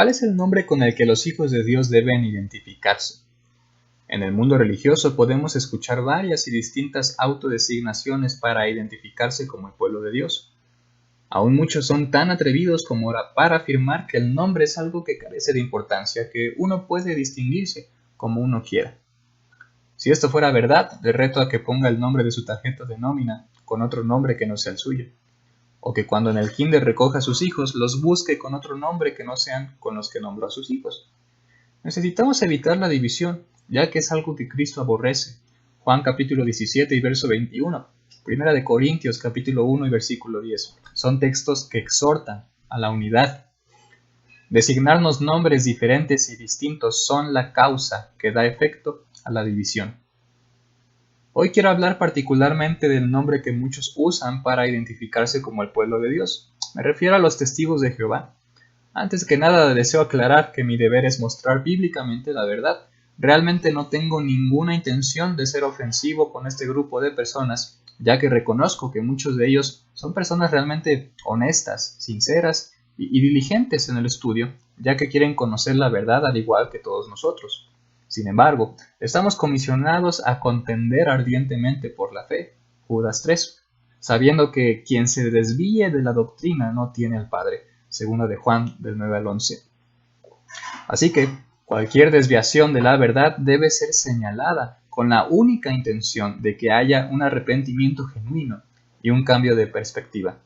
¿cuál es el nombre con el que los hijos de Dios deben identificarse? En el mundo religioso podemos escuchar varias y distintas autodesignaciones para identificarse como el pueblo de Dios. Aún muchos son tan atrevidos como para afirmar que el nombre es algo que carece de importancia, que uno puede distinguirse como uno quiera. Si esto fuera verdad, le reto a que ponga el nombre de su tarjeta de nómina con otro nombre que no sea el suyo, o que cuando en el kinder recoja a sus hijos, los busque con otro nombre que no sean con los que nombró a sus hijos. Necesitamos evitar la división, ya que es algo que Cristo aborrece. Juan capítulo 17 y verso 21, Primera de Corintios capítulo 1 y versículo 10. Son textos que exhortan a la unidad. Designarnos nombres diferentes y distintos son la causa que da efecto a la división. Hoy quiero hablar particularmente del nombre que muchos usan para identificarse como el pueblo de Dios. Me refiero a los testigos de Jehová. Antes que nada deseo aclarar que mi deber es mostrar bíblicamente la verdad. Realmente no tengo ninguna intención de ser ofensivo con este grupo de personas, ya que reconozco que muchos de ellos son personas realmente honestas, sinceras y diligentes en el estudio, ya que quieren conocer la verdad al igual que todos nosotros. Sin embargo, estamos comisionados a contender ardientemente por la fe, Judas 3, sabiendo que quien se desvíe de la doctrina no tiene al Padre, segunda de Juan del 9 al 11. Así que cualquier desviación de la verdad debe ser señalada con la única intención de que haya un arrepentimiento genuino y un cambio de perspectiva.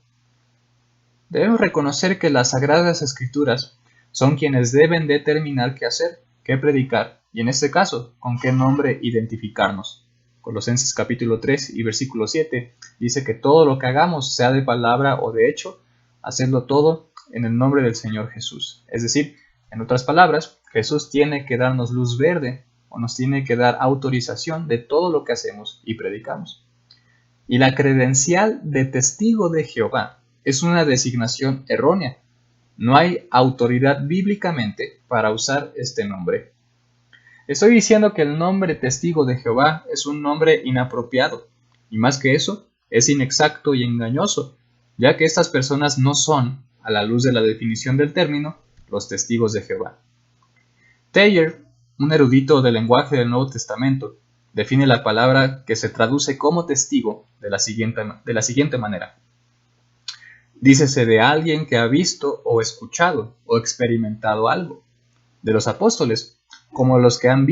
Debemos reconocer que las Sagradas Escrituras son quienes deben determinar qué hacer, qué predicar y en este caso, con qué nombre identificarnos. Colosenses capítulo 3 y versículo 7 dice que todo lo que hagamos, sea de palabra o de hecho, hacedlo todo en el nombre del Señor Jesús. Es decir, en otras palabras, Jesús tiene que darnos luz verde o nos tiene que dar autorización de todo lo que hacemos y predicamos. Y la credencial de testigo de Jehová es una designación errónea. No hay autoridad bíblicamente para usar este nombre. Estoy diciendo que el nombre testigo de Jehová es un nombre inapropiado, y más que eso, es inexacto y engañoso, ya que estas personas no son, a la luz de la definición del término, los testigos de Jehová. Thayer, un erudito del lenguaje del Nuevo Testamento, define la palabra que se traduce como testigo de la siguiente manera. Dícese de alguien que ha visto o escuchado o experimentado algo. De los apóstoles, como los que habían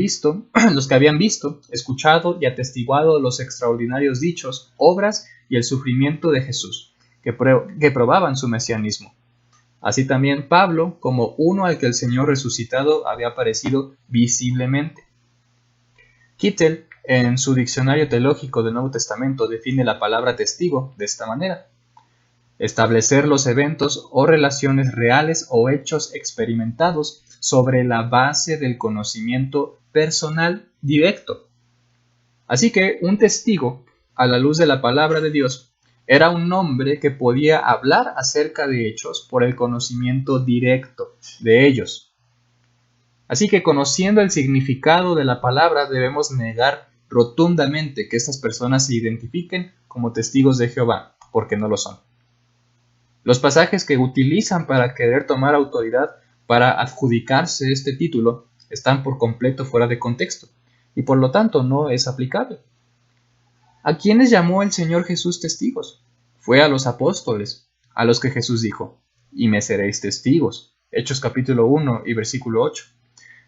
visto, escuchado y atestiguado los extraordinarios dichos, obras y el sufrimiento de Jesús, que probaban su mesianismo. Así también Pablo, como uno al que el Señor resucitado había aparecido visiblemente. Kittel, en su diccionario teológico del Nuevo Testamento, define la palabra testigo de esta manera: establecer los eventos o relaciones reales o hechos experimentados sobre la base del conocimiento personal directo. Así que un testigo, a la luz de la palabra de Dios, era un hombre que podía hablar acerca de hechos por el conocimiento directo de ellos. Así que conociendo el significado de la palabra debemos negar rotundamente que estas personas se identifiquen como testigos de Jehová, porque no lo son. Los pasajes que utilizan para querer tomar autoridad para adjudicarse este título están por completo fuera de contexto y por lo tanto no es aplicable. ¿A quiénes llamó el Señor Jesús testigos? Fue a los apóstoles, a los que Jesús dijo: y me seréis testigos. Hechos capítulo 1 y versículo 8.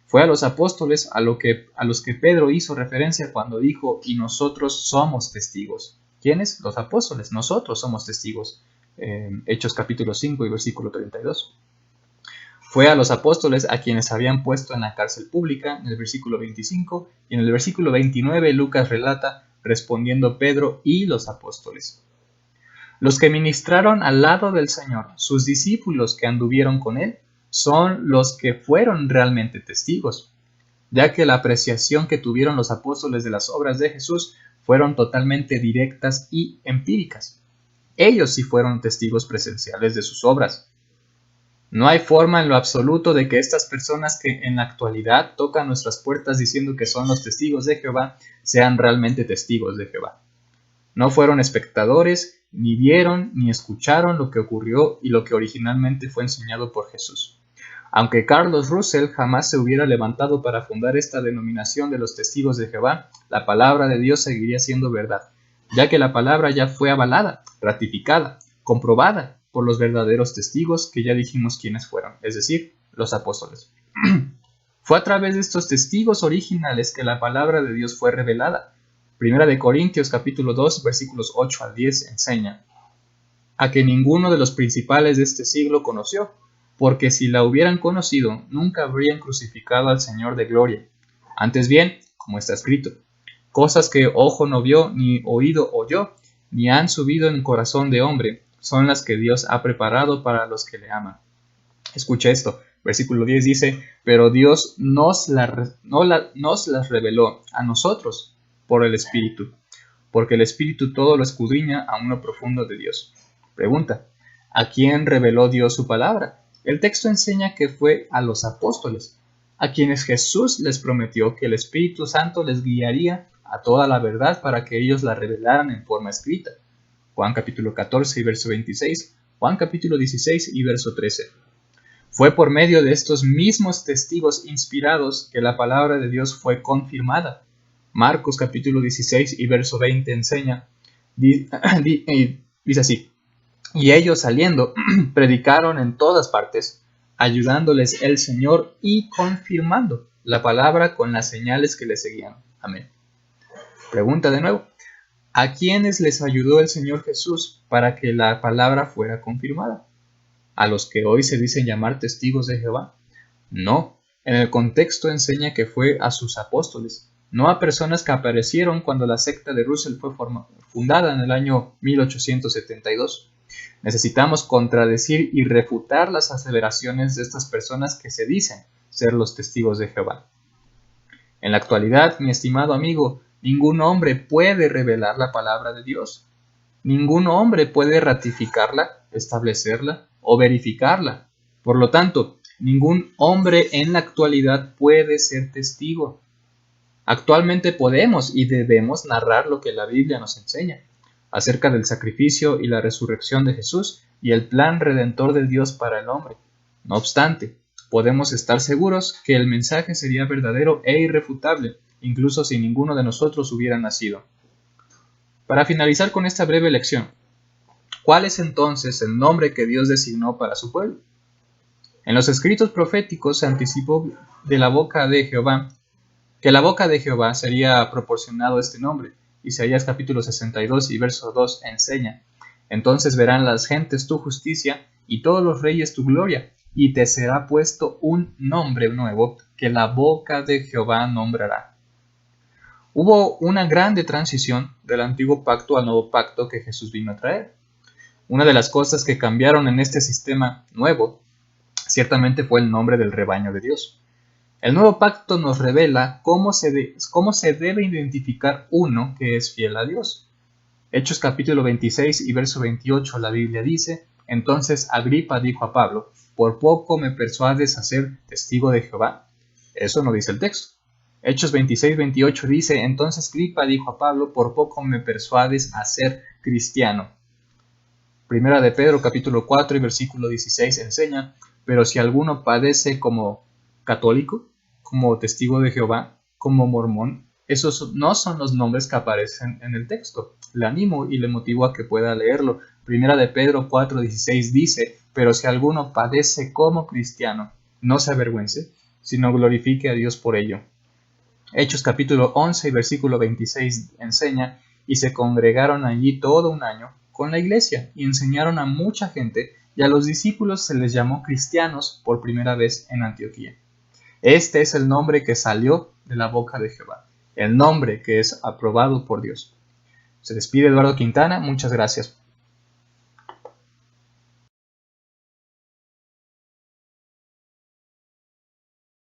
Fue a los apóstoles a los que Pedro hizo referencia cuando dijo: y nosotros somos testigos. ¿Quiénes? Los apóstoles. Nosotros somos testigos. Hechos capítulo 5 y versículo 32. Fue a los apóstoles a quienes habían puesto en la cárcel pública, en el versículo 25, y en el versículo 29 Lucas relata: respondiendo Pedro y los apóstoles. Los que ministraron al lado del Señor, sus discípulos que anduvieron con él, son los que fueron realmente testigos, ya que la apreciación que tuvieron los apóstoles de las obras de Jesús fueron totalmente directas y empíricas. Ellos sí fueron testigos presenciales de sus obras. No hay forma en lo absoluto de que estas personas que en la actualidad tocan nuestras puertas diciendo que son los testigos de Jehová sean realmente testigos de Jehová. No fueron espectadores, ni vieron ni escucharon lo que ocurrió y lo que originalmente fue enseñado por Jesús. Aunque Carlos Russell jamás se hubiera levantado para fundar esta denominación de los testigos de Jehová, la palabra de Dios seguiría siendo verdad, ya que la palabra ya fue avalada, ratificada, comprobada por los verdaderos testigos que ya dijimos quiénes fueron, es decir, los apóstoles. Fue a través de estos testigos originales que la palabra de Dios fue revelada. Primera de Corintios capítulo 2 versículos 8 al 10 enseña a que ninguno de los principales de este siglo conoció, porque si la hubieran conocido, nunca habrían crucificado al Señor de gloria. Antes bien, como está escrito, cosas que ojo no vio, ni oído oyó, ni han subido en corazón de hombre, son las que Dios ha preparado para los que le aman. Escucha esto, versículo 10 dice, pero Dios nos las reveló a nosotros por el Espíritu, porque el Espíritu todo lo escudriña aún lo profundo de Dios. Pregunta, ¿a quién reveló Dios su palabra? El texto enseña que fue a los apóstoles, a quienes Jesús les prometió que el Espíritu Santo les guiaría a toda la verdad para que ellos la revelaran en forma escrita. Juan capítulo 14 y verso 26, Juan capítulo 16 y verso 13. Fue por medio de estos mismos testigos inspirados que la palabra de Dios fue confirmada. Marcos capítulo 16 y verso 20 enseña, dice así, y ellos saliendo predicaron en todas partes, ayudándoles el Señor y confirmando la palabra con las señales que le seguían. Amén. Pregunta de nuevo, ¿a quiénes les ayudó el Señor Jesús para que la palabra fuera confirmada? ¿A los que hoy se dicen llamar testigos de Jehová? No, en el contexto enseña que fue a sus apóstoles, no a personas que aparecieron cuando la secta de Russell fue fundada en el año 1872. Necesitamos contradecir y refutar las aseveraciones de estas personas que se dicen ser los testigos de Jehová. En la actualidad, mi estimado amigo, ningún hombre puede revelar la palabra de Dios. Ningún hombre puede ratificarla, establecerla o verificarla. Por lo tanto, ningún hombre en la actualidad puede ser testigo. Actualmente podemos y debemos narrar lo que la Biblia nos enseña acerca del sacrificio y la resurrección de Jesús y el plan redentor de Dios para el hombre. No obstante, podemos estar seguros que el mensaje sería verdadero e irrefutable, incluso si ninguno de nosotros hubiera nacido. Para finalizar con esta breve lección, ¿cuál es entonces el nombre que Dios designó para su pueblo? En los escritos proféticos se anticipó de la boca de Jehová, que la boca de Jehová sería proporcionado este nombre. Isaías capítulo 62 y verso 2 enseña, entonces verán las gentes tu justicia y todos los reyes tu gloria, y te será puesto un nombre nuevo que la boca de Jehová nombrará. Hubo una grande transición del antiguo pacto al nuevo pacto que Jesús vino a traer. Una de las cosas que cambiaron en este sistema nuevo, ciertamente fue el nombre del rebaño de Dios. El nuevo pacto nos revela cómo se debe identificar uno que es fiel a Dios. Hechos capítulo 26 y verso 28 la Biblia dice, entonces Agripa dijo a Pablo, ¿por poco me persuades a ser testigo de Jehová? Eso no dice el texto. Hechos 26-28 dice, entonces Agripa dijo a Pablo, por poco me persuades a ser cristiano. Primera de Pedro capítulo 4 y versículo 16 enseña, pero si alguno padece como católico, como testigo de Jehová, como mormón, esos no son los nombres que aparecen en el texto. Le animo y le motivo a que pueda leerlo. Primera de Pedro 4:16 dice, pero si alguno padece como cristiano, no se avergüence, sino glorifique a Dios por ello. Hechos capítulo 11 y versículo 26 enseña, y se congregaron allí todo un año con la iglesia, y enseñaron a mucha gente, y a los discípulos se les llamó cristianos por primera vez en Antioquía. Este es el nombre que salió de la boca de Jehová, el nombre que es aprobado por Dios. Se despide Eduardo Quintana, muchas gracias.